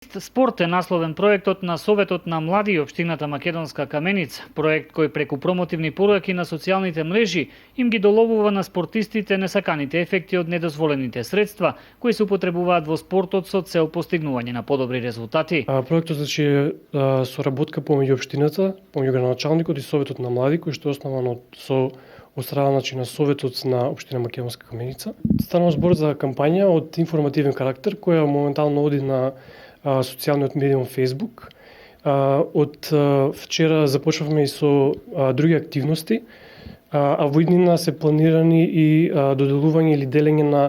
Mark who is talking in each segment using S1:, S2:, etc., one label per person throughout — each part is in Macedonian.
S1: Спорт е насловен проектот на Советот на млади и општината Македонска Каменица, проект кој преку промотивни пораки на социјалните мрежи им ги доловува на спортистите несаканите ефекти од недозволените средства кои се употребуваат во спортот со цел постигнување на подобри резултати.
S2: Проектот е соработка помеѓу општината, помеѓу градоначалникот и Советот на млади, кој што е основан од страна на Советот на општина Македонска Каменица. Станува збор за кампања од информативен карактер која моментално оди на социјалниот медиум Facebook. Од вчера започнавме и со други активности, а во иднина се планирани и доделување или делење на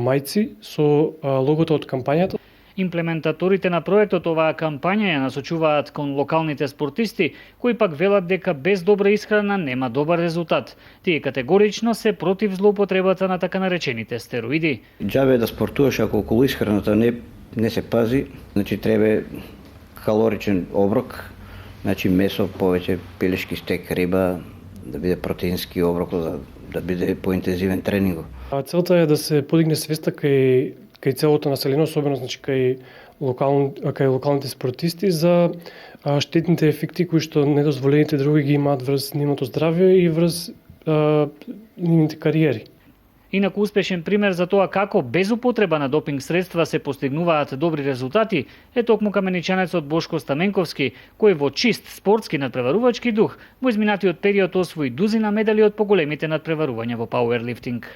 S2: мајци со логото од кампањата.
S1: Имплементаторите на проектот оваа кампања ја насочуваат кон локалните спортисти, кои пак велат дека без добра исхрана нема добар резултат. Тие категорично се против злоупотребата на така наречените стероиди.
S3: Џабе да спортуваш ако околу исхраната не се пази, значи треба калоричен оброк, значи месо, повеќе пилешки стек, риба, да биде протеински оброк, да биде поинтензивен тренинг.
S2: Целта е да се подигне свеста кај целото население, особено значи кај локалните спортисти за штетните ефекти кои што недозволените дроги ги имаат врз нивното здравје и врз нивните кариери.
S1: Инаку успешен пример за тоа како без употреба на допинг средства се постигнуваат добри резултати е токму каменичанецот Бошко Стаменковски, кој во чист спортски надпреварувачки дух во изминатиот период освои дузина медали од поголемите надпреварувања во пауерлифтинг.